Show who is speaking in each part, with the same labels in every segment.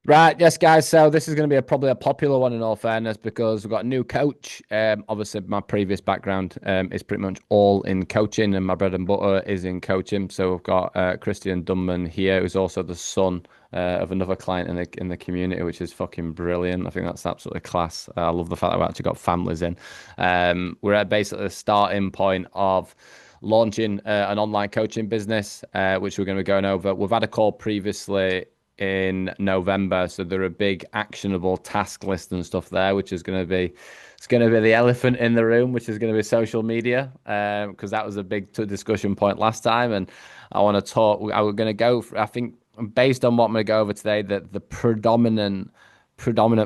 Speaker 1: Right, yes, guys. So this is going to be probably a popular one in all fairness because we've got a new coach. Obviously, my previous background is pretty much all in coaching, and my bread and butter is in coaching. So we've got Christian Dunman here, who's also the son of another client in the community, which is fucking brilliant. I think that's absolutely class. I love the fact that we actually got families in. We're at basically the starting point of launching an online coaching business, which we're going to be going over. We've had a call previously in November. So there are a big actionable task list and stuff there, which is going to be it's going to be the elephant in the room, which is going to be social media, because that was a big discussion point last time. And I want to talk. I was going to go. I think based on what I'm going to go over today, that the predominant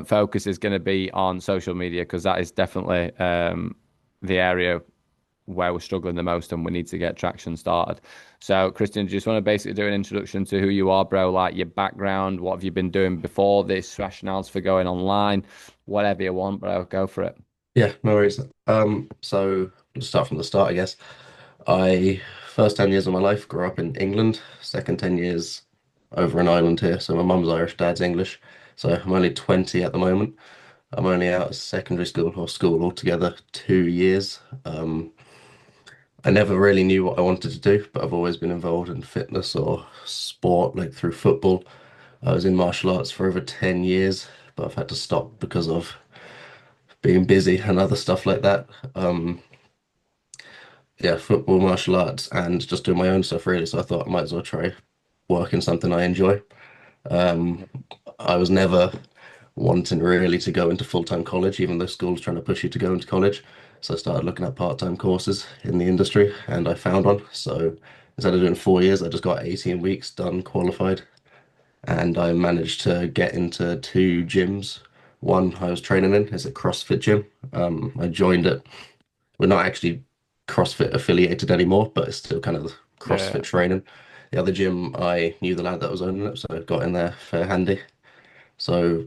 Speaker 1: focus is going to be on social media because that is definitely the area where we're struggling the most and we need to get traction started. So, Christian, just want to basically do an introduction to who you are, bro, like your background, what have you been doing before this, rationales for going online, whatever you want, bro, go for it.
Speaker 2: Yeah, no worries. So let's start from the start, I guess. I first 10 years of my life grew up in England, second 10 years over in Ireland here. So my mum's Irish, dad's English. So I'm only 20 at the moment. I'm only out of secondary school or school altogether 2 years. I never really knew what I wanted to do, but I've always been involved in fitness or sport, like through football. I was in martial arts for over 10 years, but I've had to stop because of being busy and other stuff like that. Um, yeah, football, martial arts, and just doing my own stuff really. So I thought I might as well try work in something I enjoy. Um, I was never wanting really to go into full-time college, even though school's trying to push you to go into college. So I started looking at part-time courses in the industry, and I found one. So instead of doing 4 years, I just got 18 weeks done, qualified, and I managed to get into two gyms. One I was training in is a CrossFit gym. I joined it. We're not actually CrossFit affiliated anymore, but it's still kind of
Speaker 1: Yeah.
Speaker 2: CrossFit training. The other gym, I knew the lad that was owning it, so I got in there fair handy. So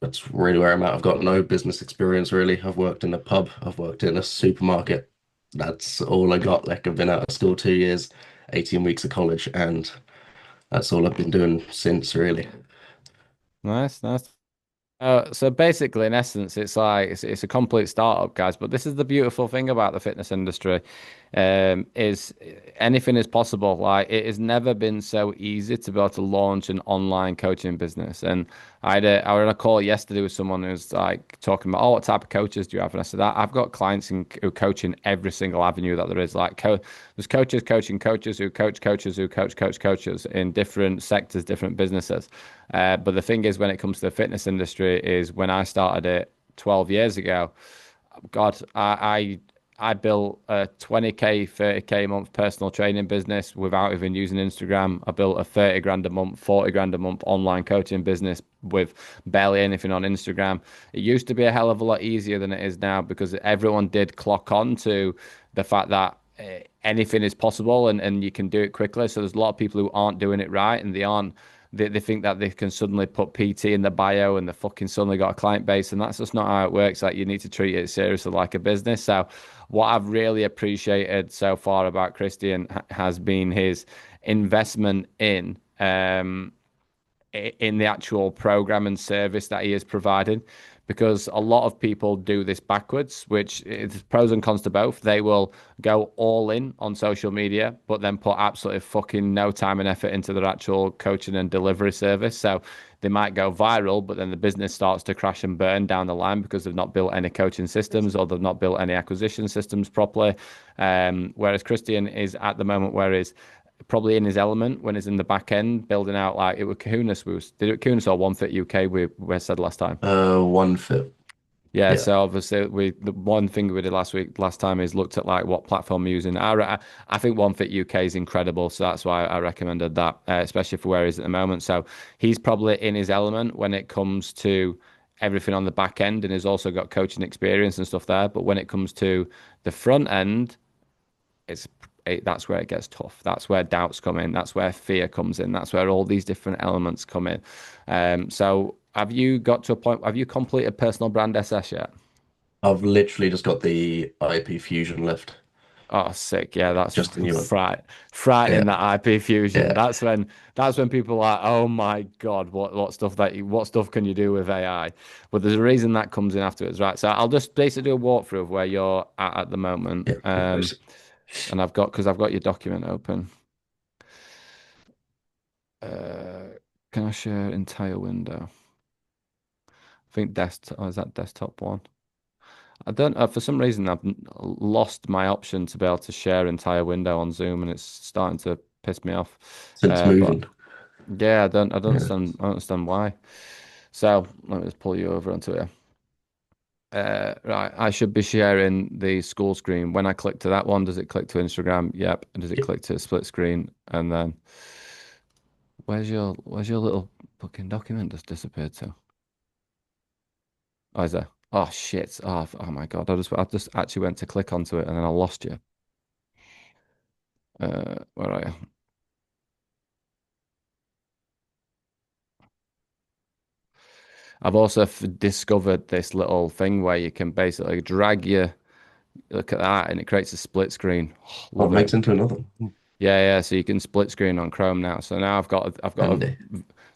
Speaker 2: that's really where I'm at. I've got no business experience really. I've worked in a pub, I've worked in a supermarket. That's all I got. Like I've been out of school 2 years, 18 weeks of college, and that's all I've been doing since really.
Speaker 1: Nice, nice. So basically, in essence, it's like it's a complete startup, guys. But this is the beautiful thing about the fitness industry, is anything is possible. Like it has never been so easy to be able to launch an online coaching business. And I had a call yesterday with someone who's like talking about, oh, what type of coaches do you have? And I said, I've got clients who coach in every single avenue that there is. Like there's coaches coaching coaches who coaches who coaches in different sectors, different businesses. But the thing is, when it comes to the fitness industry, is when I started it 12 years ago, God, I built a 20K, 30K a month personal training business without even using Instagram. I built a 30 grand a month, 40 grand a month online coaching business with barely anything on Instagram. It used to be a hell of a lot easier than it is now because everyone did clock on to the fact that anything is possible and you can do it quickly. So there's a lot of people who aren't doing it right and they think that they can suddenly put PT in the bio and they fucking suddenly got a client base, and that's just not how it works. Like you need to treat it seriously like a business. So what I've really appreciated so far about Christian has been his investment in the actual program and service that he is providing because a lot of people do this backwards, which is pros and cons to both. They will go all in on social media, but then put absolutely fucking no time and effort into their actual coaching and delivery service. So they might go viral, but then the business starts to crash and burn down the line because they've not built any coaching systems or they've not built any acquisition systems properly. Whereas Christian is at the moment where he's probably in his element when he's in the back end building out like it was Kunis. Did it Kunis or One Fit UK we said last time?
Speaker 2: One fit.
Speaker 1: Yeah,
Speaker 2: Yeah.
Speaker 1: so obviously the one thing we did last time is looked at like what platform we're using. I think One Fit UK is incredible, so that's why I recommended that, especially for where he's at the moment. So he's probably in his element when it comes to everything on the back end, and he's also got coaching experience and stuff there. But when it comes to the front end, it's that's where it gets tough. That's where doubts come in. That's where fear comes in. That's where all these different elements come in. So have you got to a point? Have you completed personal brand SS yet?
Speaker 2: I've literally just got the IP Fusion left.
Speaker 1: Oh, sick. Yeah, that's
Speaker 2: just a
Speaker 1: fucking
Speaker 2: new one.
Speaker 1: frightening
Speaker 2: Yeah,
Speaker 1: that IP fusion.
Speaker 2: yeah.
Speaker 1: That's when people are like, oh my God, what stuff can you do with AI? But there's a reason that comes in afterwards, right? So I'll just basically do a walkthrough of where you're at the moment.
Speaker 2: Yeah, no worries.
Speaker 1: And because I've got your document open. Uh, can I share entire window? I think desktop, or is that desktop one? I don't know. For some reason, lost my option to be able to share entire window on Zoom, and it's starting to piss me off.
Speaker 2: Since
Speaker 1: But
Speaker 2: moving.
Speaker 1: yeah, I don't
Speaker 2: Yeah.
Speaker 1: understand. I don't understand why. So let me just pull you over onto here. Right, I should be sharing the school screen. When I click to that one, does it click to Instagram? Yep. And does it
Speaker 2: Yep.
Speaker 1: click to split screen? And then where's your little fucking document just disappeared to? Oh, is there? Oh shit. Oh my God. I just actually went to click onto it and then I lost you. Where are you? I've also discovered this little thing where you can basically drag your look at that and it creates a split screen. Oh,
Speaker 2: What
Speaker 1: love it.
Speaker 2: makes into another one?
Speaker 1: Yeah, yeah. So you can split screen on Chrome now. So now
Speaker 2: Handy.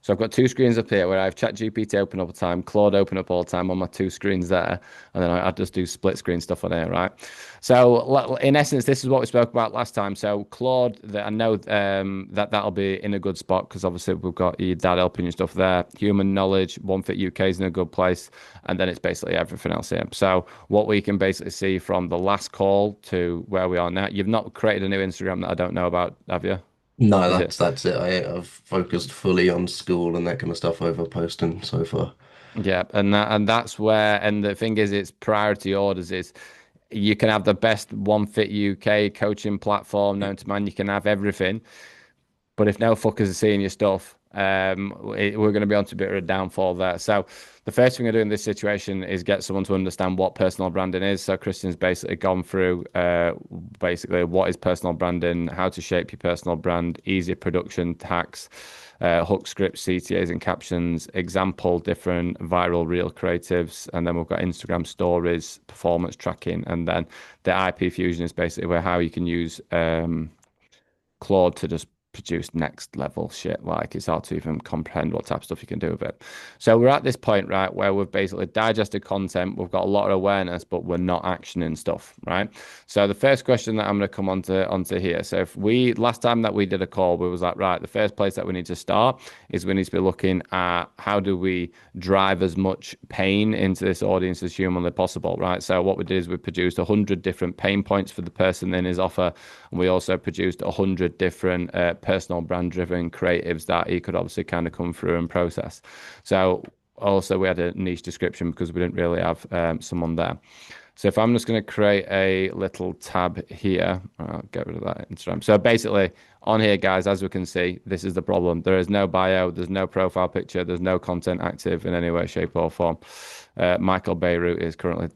Speaker 1: so I've got two screens up here where I have ChatGPT open up all the time, Claude open up all the time on my two screens there, and then I just do split screen stuff on here, right? So in essence, this is what we spoke about last time. So Claude, I know that'll be in a good spot because obviously we've got your dad helping you stuff there. Human knowledge, One Fit UK is in a good place, and then it's basically everything else here. So what we can basically see from the last call to where we are now, you've not created a new Instagram that I don't know about, have you?
Speaker 2: No,
Speaker 1: Is it?
Speaker 2: that's it. I've focused fully on school and that kind of stuff over posting so far.
Speaker 1: Yeah, and that's where and the thing is, it's priority orders. Is you can have the best One Fit UK coaching platform known to man. You can have everything, but if no fuckers are seeing your stuff, we're going to be on to a bit of a downfall there. So the first thing I do in this situation is get someone to understand what personal branding is. So Christian's basically gone through basically what is personal branding, how to shape your personal brand, easy production hacks, hook scripts, CTAs and captions, example different viral reel creatives, and then we've got Instagram stories, performance tracking, and then the IP fusion is basically where how you can use Claude to just produce next level shit. Like it's hard to even comprehend what type of stuff you can do with it. So we're at this point, right, where we've basically digested content, we've got a lot of awareness, but we're not actioning stuff, right? So the first question that I'm going to come onto here. So if we last time that we did a call, we was like, right, the first place that we need to start is we need to be looking at how do we drive as much pain into this audience as humanly possible, right? So what we did is we produced 100 different pain points for the person in his offer, and we also produced 100 different personal brand driven creatives that he could obviously kind of come through and process. So also we had a niche description because we didn't really have someone there. So if I'm just going to create a little tab here, I'll get rid of that Instagram. So basically on here, guys, as we can see, this is the problem. There is no bio, there's no profile picture, there's no content active in any way, shape or form. Michael Beirut is currently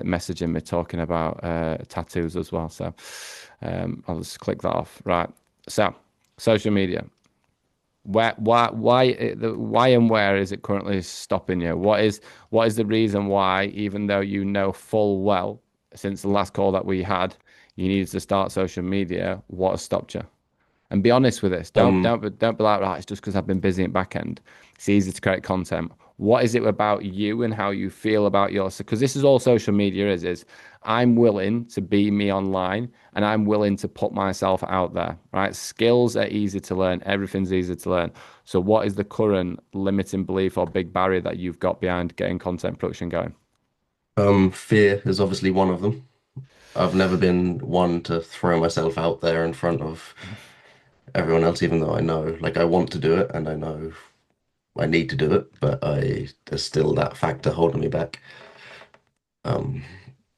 Speaker 1: messaging me talking about tattoos as well. So I'll just click that off. Right. So social media. Why and where is it currently stopping you? What is the reason why, even though you know full well since the last call that we had, you needed to start social media, what has stopped you? And be honest with this. Don't
Speaker 2: Um,
Speaker 1: don't don't be like, right, it's just because I've been busy at back end. It's easy to create content. What is it about you and how you feel about yours? Because this is all social media is I'm willing to be me online and I'm willing to put myself out there, right? Skills are easy to learn. Everything's easy to learn. So what is the current limiting belief or big barrier that you've got behind getting content production going?
Speaker 2: Fear is obviously one of them. I've never been one to throw myself out there in front of everyone else, even though I know, like, I want to do it and I know I need to do it, but there's still that factor holding me back. Um,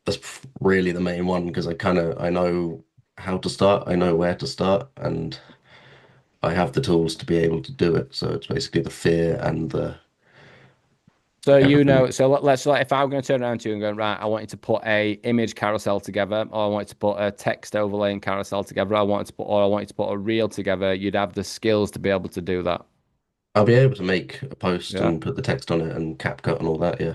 Speaker 2: that's really the main one because I know how to start, I know where to start, and I have the tools to be able to do it. So it's basically the fear and the
Speaker 1: So
Speaker 2: everything.
Speaker 1: let's like if I'm going to turn around to you and go, right, I want you to put a image carousel together, or I want you to put a text overlay and carousel together, or I want you to put a reel together, you'd have the skills to be able to do that.
Speaker 2: I'll be able to make a post
Speaker 1: Yeah.
Speaker 2: and put the text on it and CapCut and all that. Yeah.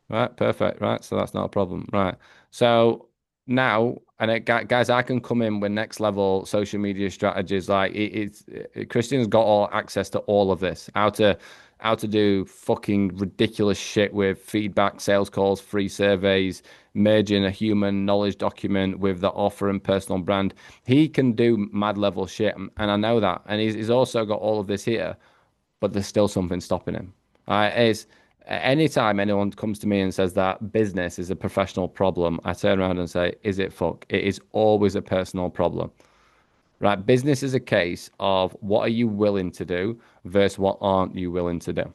Speaker 1: Right, perfect. Right, so that's not a problem. Right. So now, And guys, I can come in with next level social media strategies. Like Christian's got all access to all of this. How to do fucking ridiculous shit with feedback, sales calls, free surveys, merging a human knowledge document with the offer and personal brand. He can do mad level shit, and I know that. And he's also got all of this here, but there's still something stopping him. It's anytime anyone comes to me and says that business is a professional problem, I turn around and say, is it fuck? It is always a personal problem. Right? Business is a case of what are you willing to do versus what aren't you willing to do.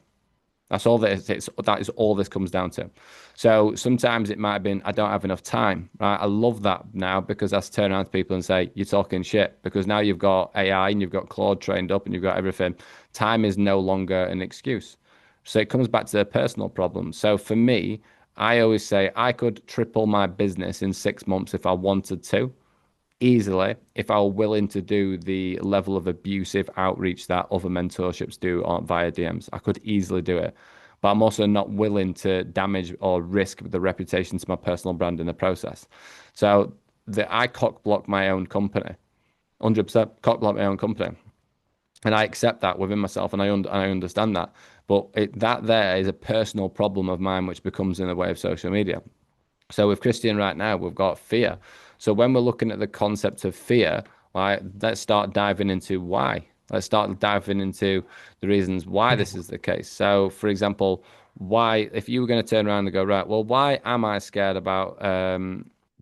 Speaker 1: That's all that that is all this comes down to. So sometimes it might have been, I don't have enough time. Right? I love that now because I turn around to people and say, you're talking shit because now you've got AI and you've got Claude trained up and you've got everything. Time is no longer an excuse. So it comes back to the personal problem. So for me, I always say I could triple my business in 6 months if I wanted to easily if I were willing to do the level of abusive outreach that other mentorships do via DMs. I could easily do it. But I'm also not willing to damage or risk the reputation to my personal brand in the process. So I cock block my own company, 100% cock block my own company. And I accept that within myself and I understand that. But that there is a personal problem of mine which becomes in the way of social media. So with Christian right now, we've got fear. So when we're looking at the concept of fear, right, let's start diving into why. Let's start diving into the reasons why this is the case. So, for example, why, if you were going to turn around and go, right, well, why am I scared about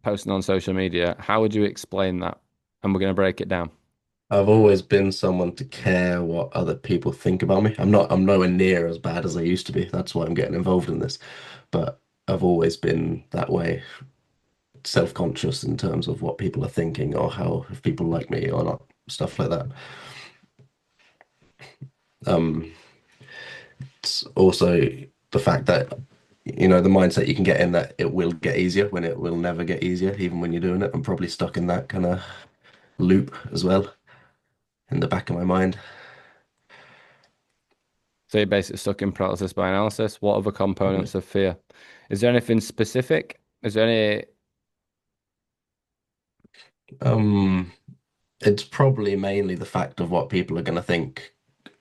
Speaker 1: posting on social media? How would you explain that? And we're going to break it down.
Speaker 2: I've always been someone to care what other people think about me. I'm nowhere near as bad as I used to be. That's why I'm getting involved in this. But I've always been that way, self-conscious in terms of what people are thinking or how if people like me or not, stuff like that. Um, it's also the fact that the mindset you can get in that it will get easier when it will never get easier, even when you're doing it. I'm probably stuck in that kind of loop as well in the back of my mind.
Speaker 1: So you're basically stuck in paralysis by analysis. What other
Speaker 2: Yeah.
Speaker 1: components of fear? Is there anything specific? Is there any?
Speaker 2: Um, it's probably mainly the fact of what people are going to think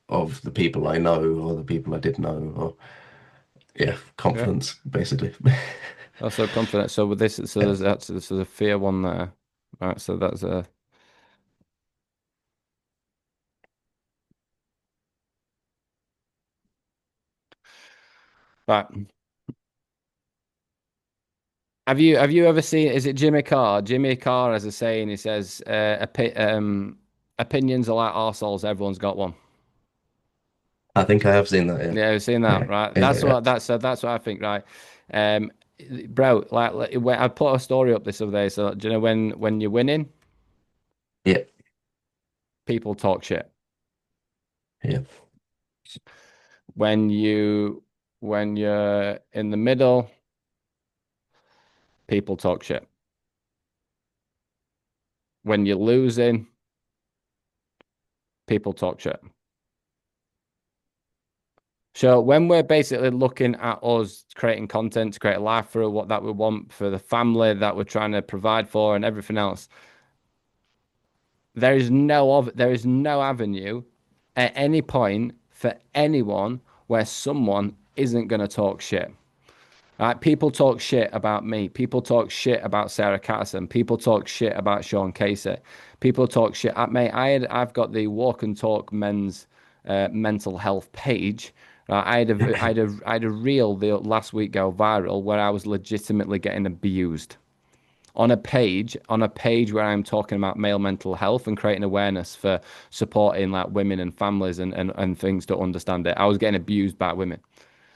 Speaker 2: of the people I know or the people I did know, or yeah,
Speaker 1: Yeah.
Speaker 2: confidence basically.
Speaker 1: Also confidence. So with this, so
Speaker 2: Yeah.
Speaker 1: there's actually there's a fear one there. Right. So that's a right. Have you ever seen? Is it Jimmy Carr? Jimmy Carr has a saying. He says, "Opinions are like arseholes. Everyone's got one."
Speaker 2: I think I have seen that.
Speaker 1: Yeah, you've seen that,
Speaker 2: Yeah.
Speaker 1: right?
Speaker 2: Yeah. Yeah.
Speaker 1: That's what I think, right? Um, bro, when I put a story up this other day. So do you know when you're winning,
Speaker 2: Yeah.
Speaker 1: people talk shit.
Speaker 2: Yeah.
Speaker 1: When you're in the middle, people talk shit. When you're losing, people talk shit. So when we're basically looking at us creating content to create a life for what that we want for the family that we're trying to provide for and everything else, there is no avenue at any point for anyone where someone isn't going to talk shit. Right? People talk shit about me. People talk shit about Sarah Catterson. People talk shit about Sean Casey. People talk shit. Mate, I've got the Walk and Talk men's mental health page. Right? I had a reel the last week go viral where I was legitimately getting abused on a page where I'm talking about male mental health and creating awareness for supporting like women and families and things to understand it. I was getting abused by women.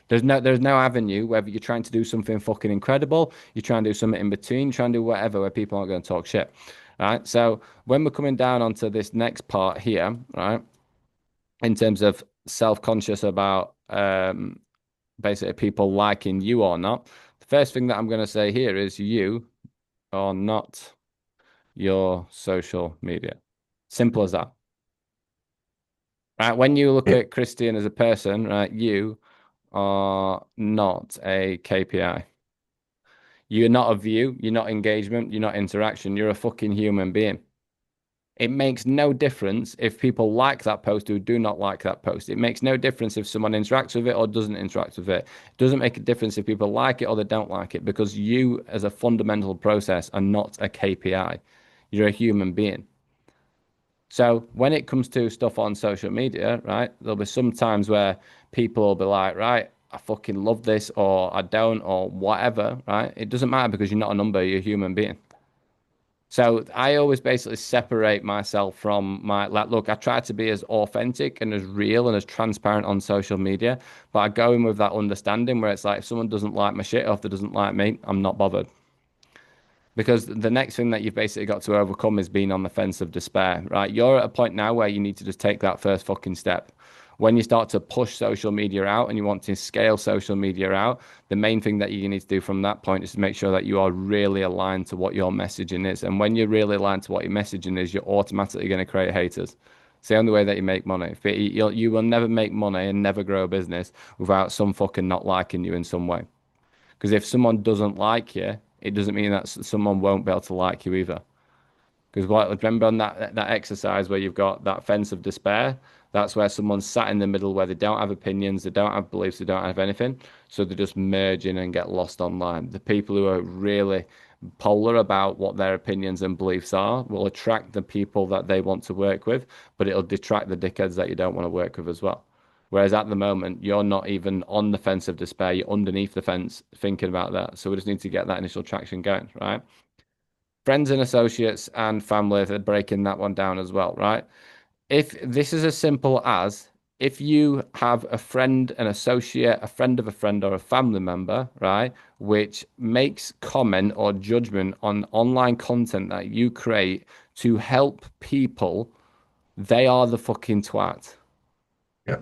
Speaker 1: There's no avenue, whether you're trying to do something fucking incredible, you're trying to do something in between, trying to do whatever, where people aren't going to talk shit. Right. So when we're coming down onto this next part here, right, in terms of self-conscious about basically people liking you or not, the first thing that I'm going to say here is you are not your social media. Simple as that. Right. When you look
Speaker 2: Yeah.
Speaker 1: at Christian as a person, right, you are not a KPI. You're not a view, you're not engagement, you're not interaction, you're a fucking human being. It makes no difference if people like that post or do not like that post. It makes no difference if someone interacts with it or doesn't interact with it. It doesn't make a difference if people like it or they don't like it because you, as a fundamental process, are not a KPI. You're a human being. So when it comes to stuff on social media, right, there'll be some times where people will be like, right, I fucking love this or I don't or whatever, right? It doesn't matter because you're not a number, you're a human being. So I always basically separate myself from my like look, I try to be as authentic and as real and as transparent on social media, but I go in with that understanding where it's like if someone doesn't like my shit or if they doesn't like me, I'm not bothered. Because the next thing that you've basically got to overcome is being on the fence of despair, right? You're at a point now where you need to just take that first fucking step. When you start to push social media out and you want to scale social media out, the main thing that you need to do from that point is to make sure that you are really aligned to what your messaging is. And when you're really aligned to what your messaging is, you're automatically going to create haters. It's the only way that you make money. You will never make money and never grow a business without some fucking not liking you in some way. Because if someone doesn't like you, it doesn't mean that someone won't be able to like you either. Because what remember on that exercise where you've got that fence of despair, that's where someone's sat in the middle where they don't have opinions, they don't have beliefs, they don't have anything. So they just merge in and get lost online. The people who are really polar about what their opinions and beliefs are will attract the people that they want to work with, but it'll detract the dickheads that you don't want to work with as well. Whereas at the moment, you're not even on the fence of despair, you're underneath the fence thinking about that. So we just need to get that initial traction going, right? Friends and associates and family are breaking that one down as well, right? If this is as simple as if you have a friend, an associate, a friend of a friend, or a family member, right, which makes comment or judgment on online content that you create to help people, they are the fucking twat.
Speaker 2: Yeah.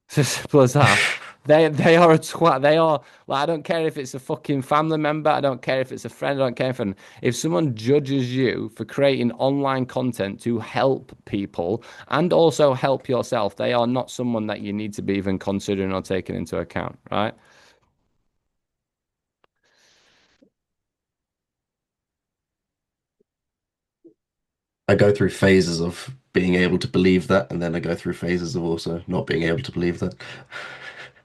Speaker 1: It's as simple as that. They are a twat. They are like I don't care if it's a fucking family member. I don't care if it's a friend. I don't care if someone judges you for creating online content to help people and also help yourself. They are not someone that you need to be even considering or taking into account, right?
Speaker 2: I go through phases of being able to believe that, and then I go through phases of also not being able to believe that.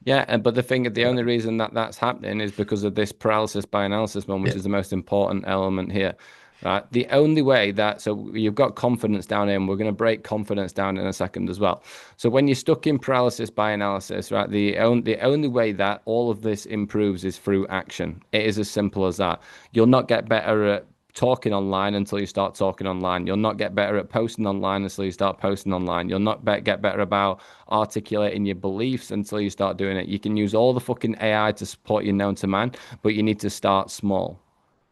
Speaker 1: Yeah, but the only
Speaker 2: Um,
Speaker 1: reason that that's happening is because of this paralysis by analysis one, which
Speaker 2: yeah,
Speaker 1: is the most important element here, right? The only way that, so you've got confidence down here, and we're going to break confidence down in a second as well. So when you're stuck in paralysis by analysis, right, the only way that all of this improves is through action. It is as simple as that. You'll not get better at talking online until you start talking online. You'll not get better at posting online until you start posting online. You'll not get better about articulating your beliefs until you start doing it. You can use all the fucking AI to support you known to man, but you need to start small.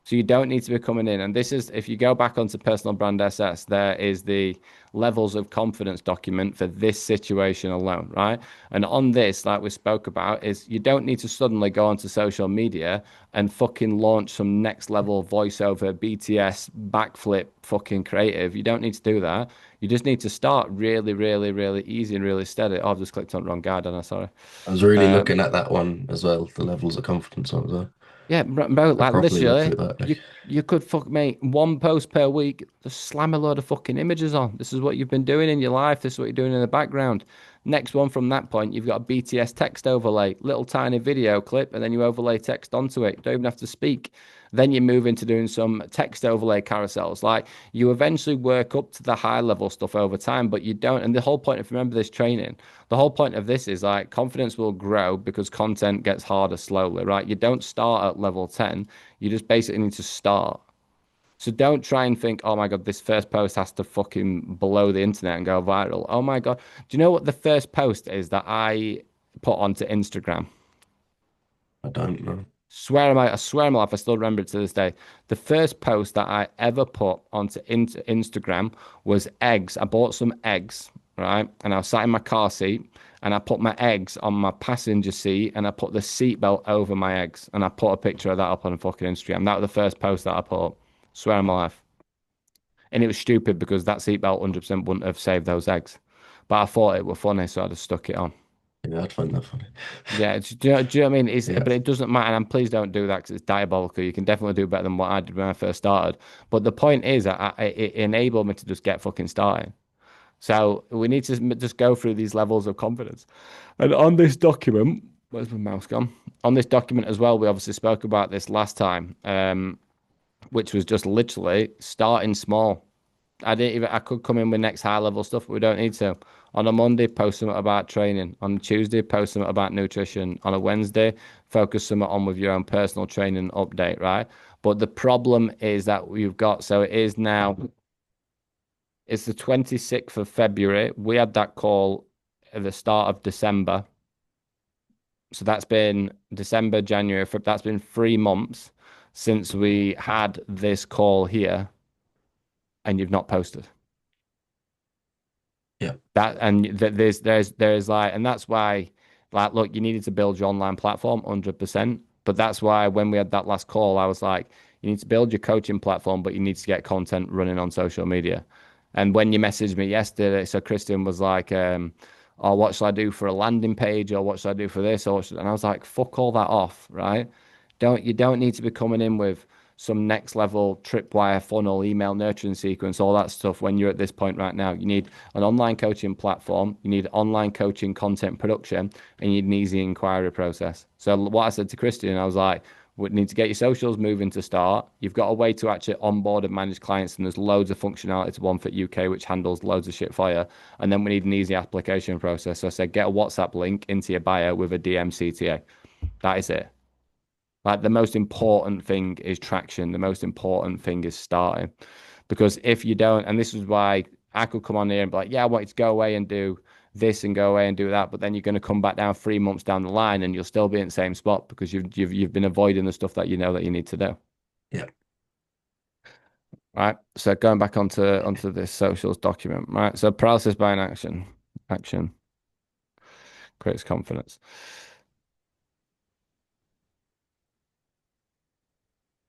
Speaker 1: So you don't need to be coming in. And this is, if you go back onto Personal Brand SS, there is the levels of confidence document for this situation alone, right? And on this, like we spoke about, is you don't need to suddenly go onto social media and fucking launch some next level voiceover, BTS, backflip, fucking creative. You don't need to do that. You just need to start really, really, really easy and really steady. Oh, I've just clicked on the wrong guide, and I'm sorry.
Speaker 2: I was really
Speaker 1: Um,
Speaker 2: looking at that one as well, the levels of confidence on it as well.
Speaker 1: Yeah, bro,
Speaker 2: I
Speaker 1: like
Speaker 2: properly looked
Speaker 1: literally,
Speaker 2: through that. Like,
Speaker 1: you could fuck mate one post per week, just slam a load of fucking images on. This is what you've been doing in your life. This is what you're doing in the background. Next one from that point, you've got a BTS text overlay, little tiny video clip, and then you overlay text onto it. You don't even have to speak. Then you move into doing some text overlay carousels. Like you eventually work up to the high level stuff over time, but you don't. And the whole point of remember this training, the whole point of this is like confidence will grow because content gets harder slowly, right? You don't start at level 10. You just basically need to start. So don't try and think, oh my God, this first post has to fucking blow the internet and go viral. Oh my God. Do you know what the first post is that I put onto Instagram?
Speaker 2: I don't know.
Speaker 1: I swear on my life, I still remember it to this day. The first post that I ever put onto Instagram was eggs. I bought some eggs, right? And I was sat in my car seat and I put my eggs on my passenger seat and I put the seatbelt over my eggs and I put a picture of that up on fucking Instagram. That was the first post that I put up. Swear on my life. And it was stupid because that seatbelt 100% wouldn't have saved those eggs. But I thought it were funny, so I just stuck it on.
Speaker 2: Yeah, I'd find that funny.
Speaker 1: Yeah, do you know what I mean?
Speaker 2: Yeah,
Speaker 1: But it doesn't matter, and please don't do that because it's diabolical. You can definitely do better than what I did when I first started. But the point is, it enabled me to just get fucking started. So we need to just go through these levels of confidence. And on this document, where's my mouse gone? On this document as well, we obviously spoke about this last time, which was just literally starting small. I could come in with next high level stuff, but we don't need to. On a Monday, post something about training. On a Tuesday, post something about nutrition. On a Wednesday, focus something on with your own personal training update, right? But the problem is that we've got, so it is now, it's the 26th of February. We had that call at the start of December. So that's been December, January, that's been 3 months since we had this call here, and you've not posted.
Speaker 2: yeah,
Speaker 1: That and there's like, and that's why, like, look, you needed to build your online platform 100%. But that's why when we had that last call, I was like, you need to build your coaching platform, but you need to get content running on social media. And when you messaged me yesterday, so Christian was like, oh, what should I do for a landing page, or what should I do for this, and I was like, fuck all that off, right? You don't need to be coming in with some next level tripwire funnel, email nurturing sequence, all that stuff when you're at this point right now. You need an online coaching platform, you need online coaching content production, and you need an easy inquiry process. So what I said to Christian, I was like, we need to get your socials moving to start. You've got a way to actually onboard and manage clients, and there's loads of functionality to One Fit UK, which handles loads of shit for you. And then we need an easy application process. So I said, get a WhatsApp link into your bio with a DM CTA. That is it. Like the most important thing is traction. The most important thing is starting. Because if you don't, and this is why I could come on here and be like, yeah, I want you to go away and do this and go away and do that, but then you're going to come back down 3 months down the line and you'll still be in the same spot because you've been avoiding the stuff that you know that you need to do.
Speaker 2: yeah.
Speaker 1: Right. So going back onto this socials document, right? So paralysis by inaction, action creates confidence.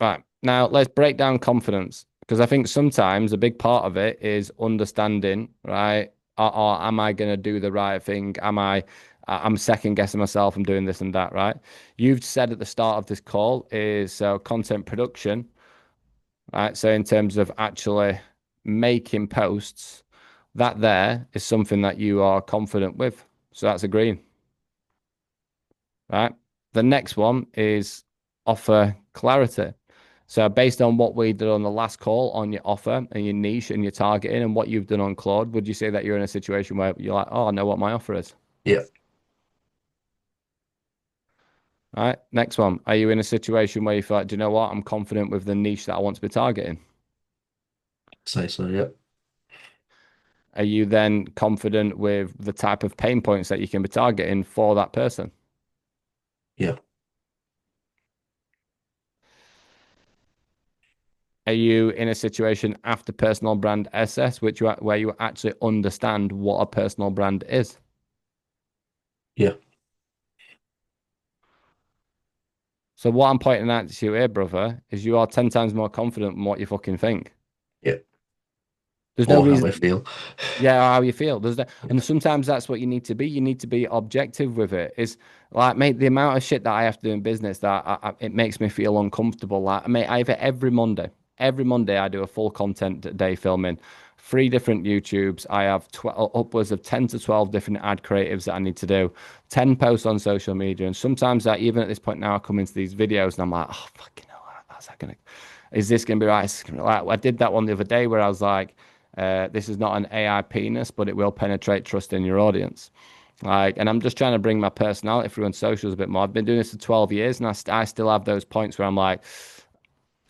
Speaker 1: Right. Now let's break down confidence because I think sometimes a big part of it is understanding, right? Or am I going to do the right thing? I'm second guessing myself. I'm doing this and that, right? You've said at the start of this call is so content production, right? So in terms of actually making posts, that there is something that you are confident with. So that's a green, right? The next one is offer clarity. So based on what we did on the last call on your offer and your niche and your targeting and what you've done on Claude, would you say that you're in a situation where you're like, oh, I know what my offer is?
Speaker 2: Yeah,
Speaker 1: All right. Next one. Are you in a situation where you feel like, do you know what? I'm confident with the niche that I want to be targeting.
Speaker 2: say so. Yeah,
Speaker 1: Are you then confident with the type of pain points that you can be targeting for that person?
Speaker 2: yeah,
Speaker 1: Are you in a situation after personal brand SS, where you actually understand what a personal brand is?
Speaker 2: yeah,
Speaker 1: So what I'm pointing out to you here, brother, is you are 10 times more confident than what you fucking think.
Speaker 2: yeah.
Speaker 1: There's no
Speaker 2: Or how I
Speaker 1: reason.
Speaker 2: feel.
Speaker 1: Yeah, how you feel. And
Speaker 2: Yeah,
Speaker 1: sometimes that's what you need to be. You need to be objective with it. It's like, mate, the amount of shit that I have to do in business that it makes me feel uncomfortable. Like, mate, I have it every Monday I do a full content day filming, 3 different YouTubes. I have upwards of 10 to 12 different ad creatives that I need to do, 10 posts on social media. And sometimes that even at this point now, I come into these videos and I'm like, oh, fucking hell, how's that gonna, is this gonna be right? Like, I did that one the other day where I was like, this is not an AI penis, but it will penetrate trust in your audience. Like, and I'm just trying to bring my personality through on socials a bit more. I've been doing this for 12 years, and I still have those points where I'm like,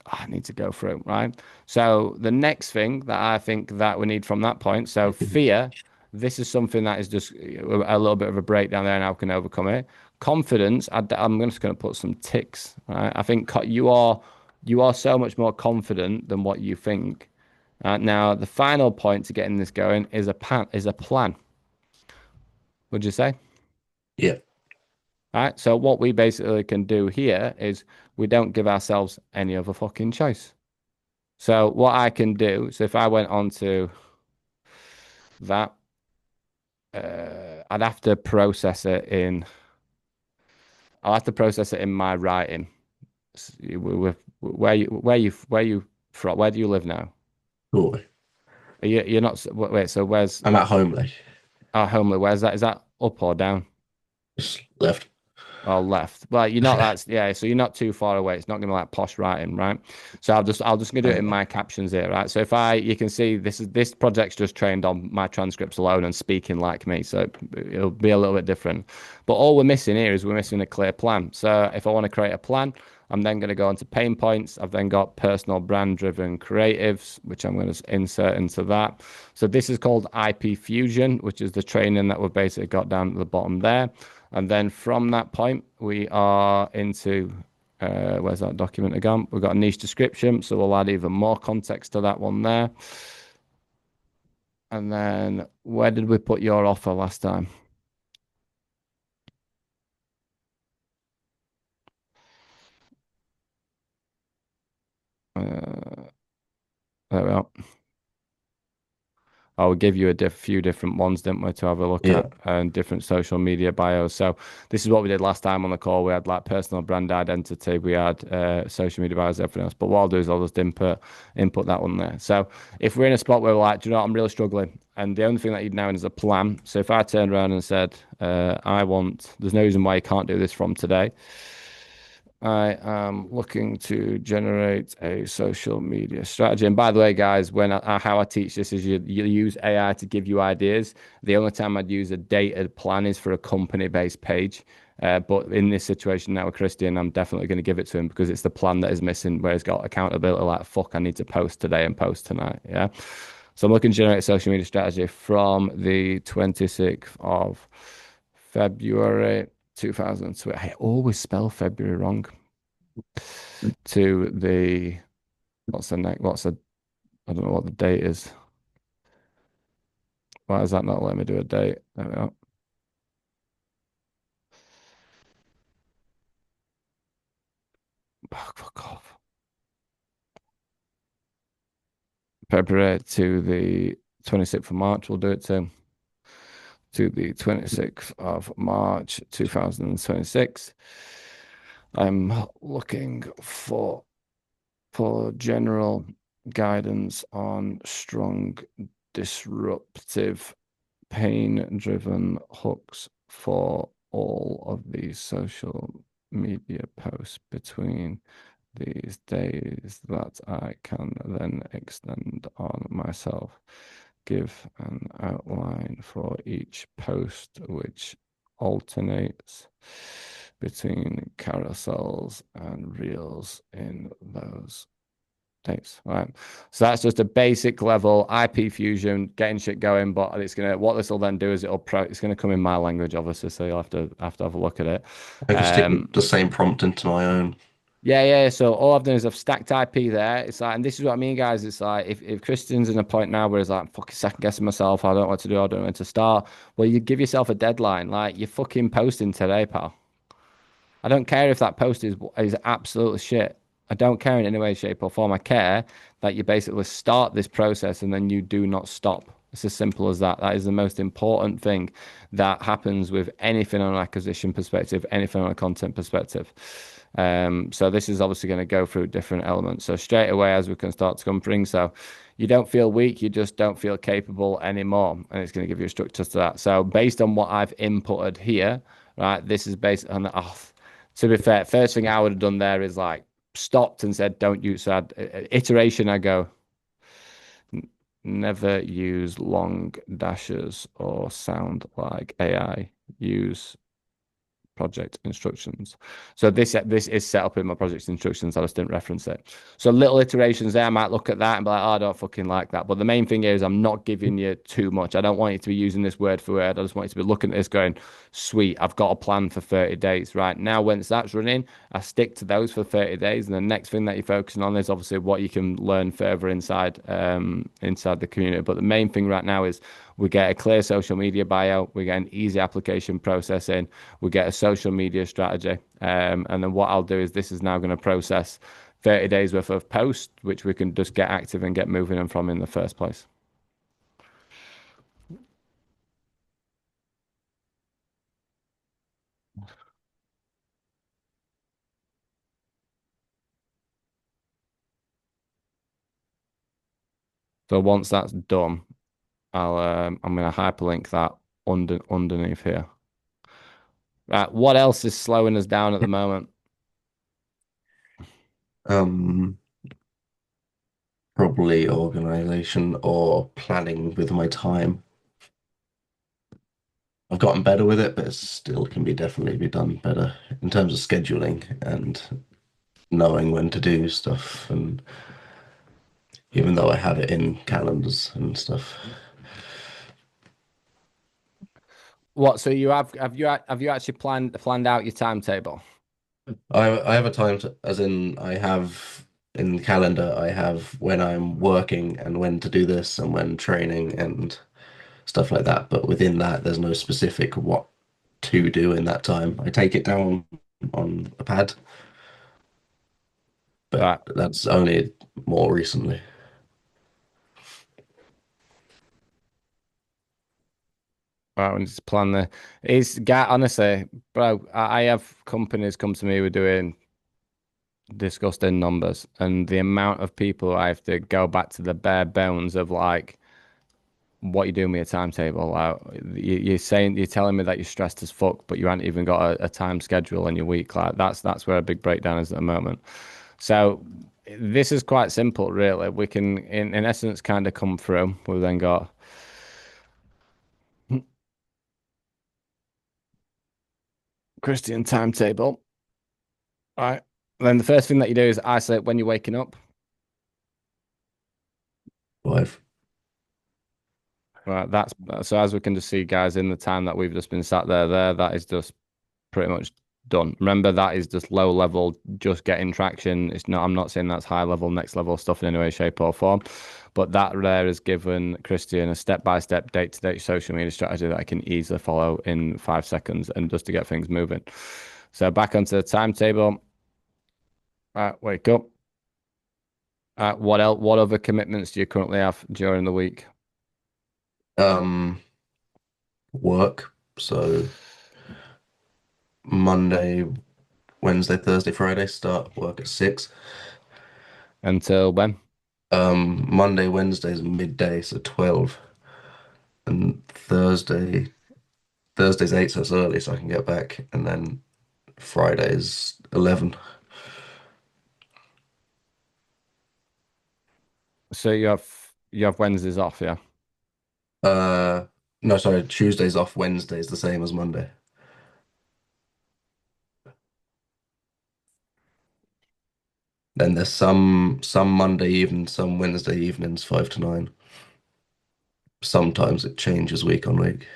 Speaker 1: "Oh, I need to go through, right? So the next thing that I think that we need from that point, so fear, this is something that is just a little bit of a breakdown there, and how we can overcome it. Confidence, I'm just going to put some ticks, right? I think you are so much more confident than what you think. Now, the final point to getting this going is a plan. Would you say?
Speaker 2: yeah,
Speaker 1: All right. So what we basically can do here is we don't give ourselves any other fucking choice. So what I can do, so if I went on to that, I'd have to process it in. I'll have to process it in my writing. Where you from? Where do you live now?
Speaker 2: Cool.
Speaker 1: You're not. Wait. So where's
Speaker 2: I'm at home, like,
Speaker 1: our homely? Where's that? Is that up or down?
Speaker 2: just left.
Speaker 1: Or left. Well, you're not that's yeah, so you're not too far away. It's not gonna like posh writing, right? So I'll just gonna do it in
Speaker 2: Okay.
Speaker 1: my captions here, right? So if I you can see this project's just trained on my transcripts alone and speaking like me, so it'll be a little bit different. But all we're missing here is we're missing a clear plan. So if I want to create a plan, I'm then going to go into pain points. I've then got personal brand driven creatives, which I'm going to insert into that. So this is called IP Fusion, which is the training that we've basically got down at the bottom there. And then from that point, we are into where's that document again? We've got a niche description, so we'll add even more context to that one there. And then where did we put your offer last time? Uh, there we are. I'll give you few different ones, didn't we, to have a look
Speaker 2: Yeah.
Speaker 1: at and different social media bios. So this is what we did last time on the call. We had like personal brand identity, we had social media bios, everything else. But what I'll do is I'll just input that one there. So if we're in a spot where we're like, do you know what, I'm really struggling, and the only thing that you'd now is a plan. So if I turned around and said, there's no reason why you can't do this from today. I am looking to generate a social media strategy. And by the way, guys, how I teach this is you use AI to give you ideas. The only time I'd use a dated plan is for a company-based page. But in this situation now with Christian, I'm definitely going to give it to him because it's the plan that is missing, where he's got accountability like, fuck, I need to post today and post tonight. Yeah. So I'm looking to generate a social media strategy from the 26th of February 2020. I always spell February wrong. To the what's the next? I don't know what the date is. Why is that not letting me do a date? There we go. Oh, fuck off. February to the 26th of March. We'll do it to the 26th of March 2026. I'm looking for general guidance on strong disruptive pain-driven hooks for all of these social media posts between these days that I can then extend on myself. Give an outline for each post which alternates between carousels and reels in those dates. All right. So that's just a basic level IP fusion, getting shit going. But what this will then do is it's gonna come in my language, obviously. So you'll have to have a look at it.
Speaker 2: I can stick
Speaker 1: Um,
Speaker 2: the same prompt into my own.
Speaker 1: yeah, yeah. So all I've done is I've stacked IP there. It's like, and this is what I mean, guys. It's like if Christian's in a point now where he's like, fucking second guessing myself, I don't know what to do, I don't know when to start. Well, you give yourself a deadline. Like you're fucking posting today, pal. I don't care if that post is absolute shit. I don't care in any way, shape, or form. I care that you basically start this process and then you do not stop. It's as simple as that. That is the most important thing that happens with anything on an acquisition perspective, anything on a content perspective. So this is obviously going to go through different elements. So straight away, as we can start to come through, so you don't feel weak, you just don't feel capable anymore, and it's going to give you a structure to that. So based on what I've inputted here, right, this is based on to be fair, first thing I would have done there is like stopped and said, don't use that iteration. I go, never use long dashes or sound like AI. Use project instructions. So this is set up in my project instructions. I just didn't reference it. So little iterations there. I might look at that and be like, oh, I don't fucking like that. But the main thing is I'm not giving you too much. I don't want you to be using this word for word. I just want you to be looking at this going, sweet, I've got a plan for 30 days. Right now, once that's running, I stick to those for 30 days. And the next thing that you're focusing on is obviously what you can learn further inside the community. But the main thing right now is we get a clear social media bio, we get an easy application processing, we get a social media strategy. And then what I'll do is this is now going to process 30 days worth of posts, which we can just get active and get moving and from in the first place. So once that's done, I'm gonna hyperlink that underneath here. Right, what else is slowing us down at the moment?
Speaker 2: Um, Probably organization or planning with my time. I've gotten better with it, but it still can be definitely be done better in terms of scheduling and knowing when to do stuff. And even though I have it in calendars and stuff,
Speaker 1: What? So you have you actually planned out your timetable?
Speaker 2: I have a time to, as in I have in the calendar, I have when I'm working and when to do this and when training and stuff like that. But within that, there's no specific what to do in that time. I take it down on a pad, but
Speaker 1: Right.
Speaker 2: that's only more recently.
Speaker 1: Right, we need to plan the. It's got honestly, bro. I have companies come to me with doing disgusting numbers, and the amount of people I have to go back to the bare bones of like what you doing with your timetable. Like you're telling me that you're stressed as fuck, but you haven't even got a time schedule in your week. Like that's where a big breakdown is at the moment. So this is quite simple, really. We can, in essence, kind of come through. We've then got Christian timetable. All right. Then the first thing that you do is isolate when you're waking up.
Speaker 2: 5.
Speaker 1: Right. That's so as we can just see, guys, in the time that we've just been sat there, that is just pretty much done. Remember, that is just low level, just getting traction. It's not, I'm not saying that's high level, next level stuff in any way, shape, or form. But that there has given Christian a step-by-step, date-to-date social media strategy that I can easily follow in 5 seconds and just to get things moving. So back onto the timetable. Wake up. What else? What other commitments do you currently have during the week?
Speaker 2: Um, Work. So Monday, Wednesday, Thursday, Friday, start work at 6.
Speaker 1: Until when?
Speaker 2: Monday, Wednesday is midday, so 12. And Thursday's 8, so it's early, so I can get back. And then Friday's 11.
Speaker 1: So you have Wednesdays off, yeah?
Speaker 2: Uh, no, sorry, Tuesday's off, Wednesday's the same as Monday. Then there's some Monday evening, some Wednesday evenings, 5 to 9. Sometimes it changes week on week.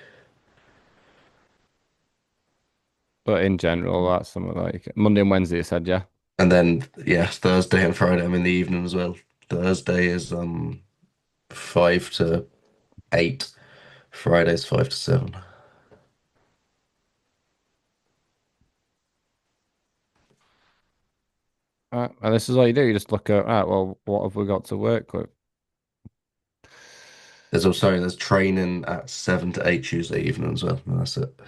Speaker 1: But in general, that's something like Monday and Wednesday, you said, yeah?
Speaker 2: And then yeah, Thursday and Friday I'm in the evening as well. Thursday is 5 to 8. Friday's 5 to 7.
Speaker 1: And this is all you do. You just look at, well, what have we got to work with?
Speaker 2: There's training at 7 to 8 Tuesday evening as well. And that's it.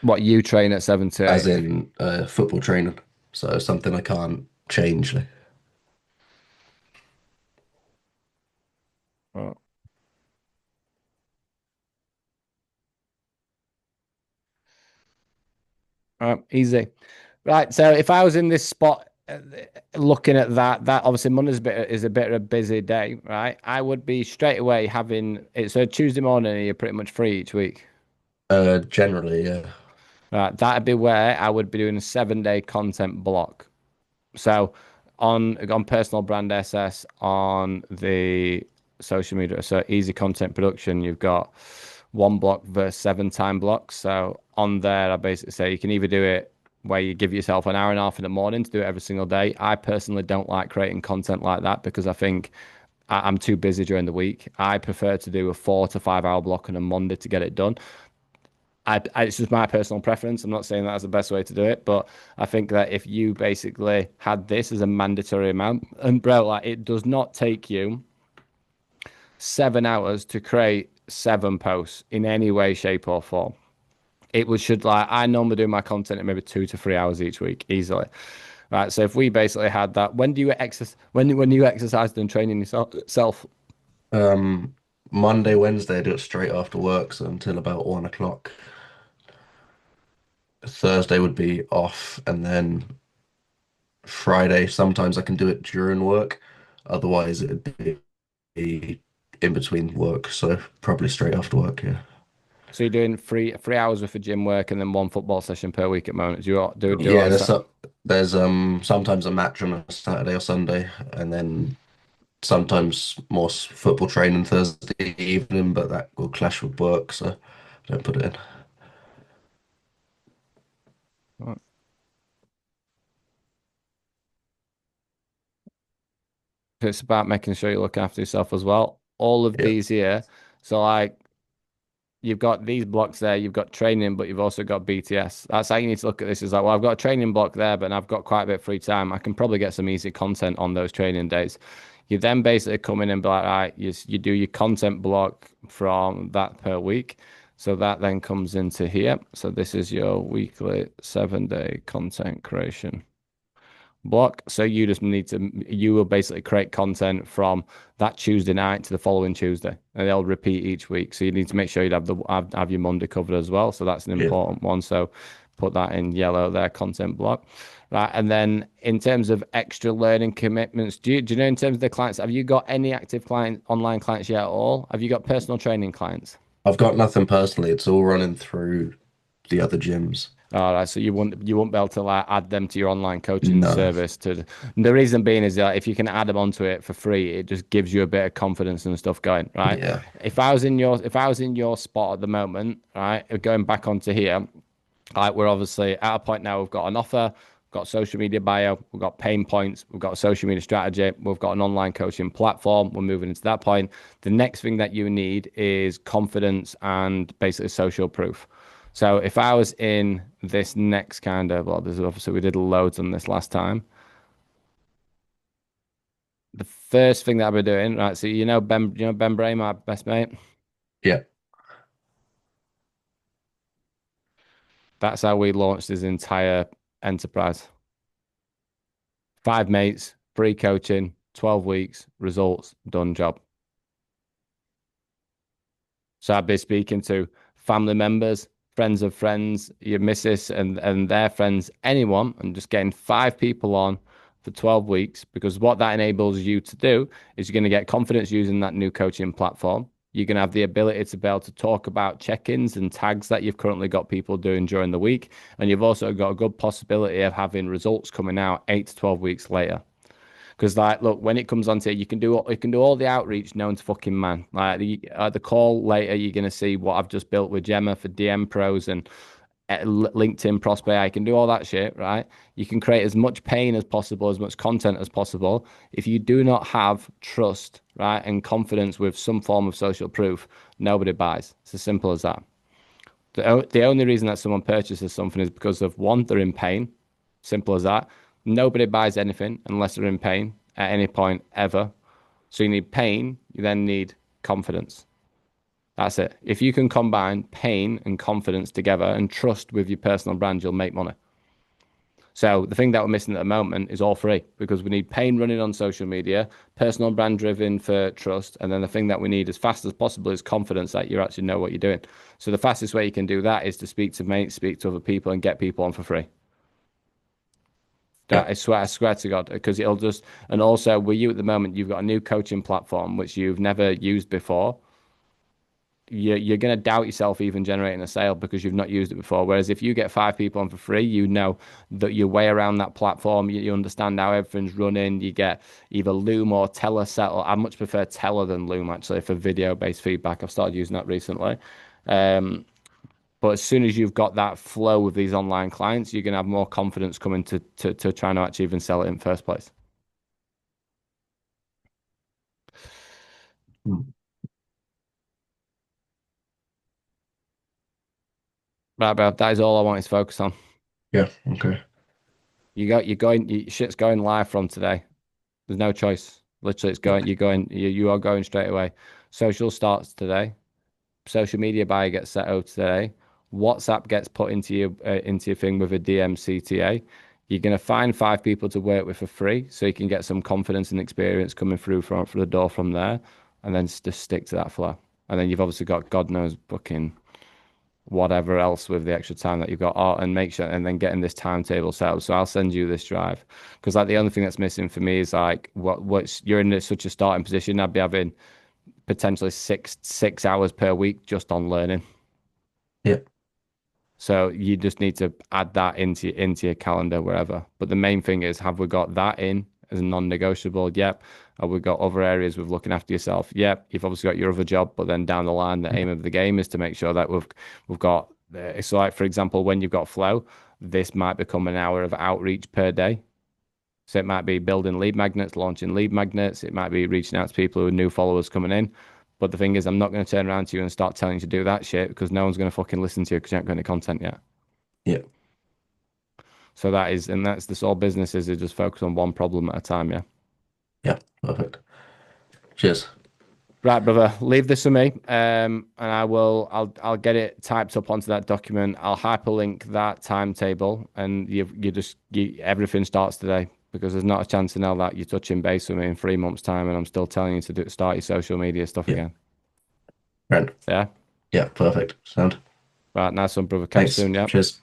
Speaker 1: What you train at 7 to 8.
Speaker 2: As in football training. So something I can't change. Like.
Speaker 1: Oh, easy. Right. So if I was in this spot looking at that obviously Monday's is a bit of a busy day, right? I would be straight away having it's a Tuesday morning and you're pretty much free each week.
Speaker 2: Generally, yeah.
Speaker 1: Right. That'd be where I would be doing a 7 day content block. So on personal brand SS on the social media, so easy content production, you've got one block versus 7 time blocks. So on there, I basically say you can either do it where you give yourself an hour and a half in the morning to do it every single day. I personally don't like creating content like that because I think I'm too busy during the week. I prefer to do a 4 to 5 hour block on a Monday to get it done. It's just my personal preference. I'm not saying that's the best way to do it, but I think that if you basically had this as a mandatory amount, and bro, like it does not take you 7 hours to create 7 posts in any way, shape, or form. It was should like I normally do my content in maybe 2 to 3 hours each week, easily. Right. So if we basically had that, when do you exercise? When you exercised and training yourself?
Speaker 2: Um, Monday, Wednesday, I do it straight after work, so until about 1 o'clock. Thursday would be off, and then Friday, sometimes I can do it during work. Otherwise, it'd be in between work, so probably straight after work, yeah.
Speaker 1: So you're doing three hours worth of gym work and then one football session per week at the moment. Do
Speaker 2: Yeah,
Speaker 1: like
Speaker 2: there's sometimes a match on a Saturday or Sunday, and then sometimes more football training Thursday evening, but that will clash with work, so I don't put it in.
Speaker 1: it's about making sure you look after yourself as well. All of
Speaker 2: Yeah.
Speaker 1: these here. So like you've got these blocks there, you've got training, but you've also got BTS. That's how you need to look at this. Is like, well, I've got a training block there, but I've got quite a bit of free time. I can probably get some easy content on those training days. You then basically come in and be like, all right, you do your content block from that per week. So that then comes into here. So this is your weekly 7 day content creation block. So you just need to, you will basically create content from that Tuesday night to the following Tuesday, and they'll repeat each week. So you need to make sure you have your Monday covered as well. So that's an
Speaker 2: Yeah.
Speaker 1: important one. So put that in yellow there, content block. Right. And then in terms of extra learning commitments, do you know in terms of the clients, have you got any active online clients yet at all? Have you got personal training clients?
Speaker 2: I've got nothing personally. It's all running through the other gyms.
Speaker 1: All right, so you won't be able to like add them to your online coaching
Speaker 2: No.
Speaker 1: service. The reason being is that if you can add them onto it for free, it just gives you a bit of confidence and stuff going, right?
Speaker 2: Yeah.
Speaker 1: If I was in your spot at the moment, right, going back onto here, like we're obviously at a point now, we've got an offer, we've got social media bio, we've got pain points, we've got a social media strategy, we've got an online coaching platform. We're moving into that point. The next thing that you need is confidence and basically social proof. So if I was in this next kind of, well, there's obviously we did loads on this last time. The first thing that I'll be doing, right? So Ben Bray, my best mate.
Speaker 2: Yeah.
Speaker 1: That's how we launched his entire enterprise. 5 mates, free coaching, 12 weeks, results, done job. So I'd be speaking to family members, friends of friends, your missus and their friends, anyone, and just getting 5 people on for 12 weeks because what that enables you to do is you're going to get confidence using that new coaching platform. You're going to have the ability to be able to talk about check-ins and tags that you've currently got people doing during the week. And you've also got a good possibility of having results coming out 8 to 12 weeks later. Because like, look, when it comes onto it, you can do all the outreach known to fucking man. Like the call later, you're gonna see what I've just built with Gemma for DM pros and LinkedIn prospect. I can do all that shit, right? You can create as much pain as possible, as much content as possible. If you do not have trust, right, and confidence with some form of social proof, nobody buys. It's as simple as that. The only reason that someone purchases something is because of one, they're in pain. Simple as that. Nobody buys anything unless they're in pain at any point ever. So you need pain, you then need confidence. That's it. If you can combine pain and confidence together and trust with your personal brand, you'll make money. So the thing that we're missing at the moment is all three because we need pain running on social media, personal brand driven for trust, and then the thing that we need as fast as possible is confidence that you actually know what you're doing. So the fastest way you can do that is to speak to mates, speak to other people, and get people on for free.
Speaker 2: Yeah.
Speaker 1: That I swear to God, because it'll just, and also with you at the moment, you've got a new coaching platform which you've never used before. You're going to doubt yourself even generating a sale because you've not used it before. Whereas if you get 5 people on for free, you know that your way around that platform, you understand how everything's running. You get either Loom or Teller set. I much prefer Teller than Loom actually for video-based feedback. I've started using that recently. Um, but as soon as you've got that flow with these online clients, you're going to have more confidence coming to trying to actually even sell it in first place.
Speaker 2: Mm.
Speaker 1: Right, bro, that is all I wanted to focus on.
Speaker 2: Yeah. Okay.
Speaker 1: Shit's going live from today. There's no choice. Literally, it's going. You are going straight away. Social starts today. Social media buyer gets set out today. WhatsApp gets put into your thing with a DMCTA. You're gonna find 5 people to work with for free, so you can get some confidence and experience coming through from the door from there. and then just stick to that flow. And then you've obviously got God knows fucking whatever else with the extra time that you've got. Oh, and make sure, and then getting this timetable set up. So I'll send you this drive because like the only thing that's missing for me is like what's you're in such a starting position. I'd be having potentially six hours per week just on learning.
Speaker 2: Yeah.
Speaker 1: So you just need to add that into your calendar wherever. But the main thing is, have we got that in as a non-negotiable? Yep. Have we got other areas with looking after yourself? Yep. You've obviously got your other job, but then down the line, the aim of the game is to make sure that we've got. So, like for example, when you've got flow, this might become an hour of outreach per day. So it might be building lead magnets, launching lead magnets. It might be reaching out to people with new followers coming in. But the thing is, I'm not going to turn around to you and start telling you to do that shit because no one's going to fucking listen to you because you haven't got any content yet.
Speaker 2: Yeah.
Speaker 1: So that is, and that's the sole business is just focus on one problem at a time. Yeah.
Speaker 2: Yeah. Perfect. Cheers.
Speaker 1: Right, brother. Leave this to me, and I will. I'll get it typed up onto that document. I'll hyperlink that timetable, and everything starts today because there's not a chance in hell that you're touching base with me in 3 months' time, and I'm still telling you to start your social media stuff
Speaker 2: Yeah.
Speaker 1: again.
Speaker 2: Brent.
Speaker 1: Yeah.
Speaker 2: Yeah. Perfect. Sound.
Speaker 1: Right. Nice one, brother. Catch you
Speaker 2: Thanks.
Speaker 1: soon. Yeah.
Speaker 2: Cheers.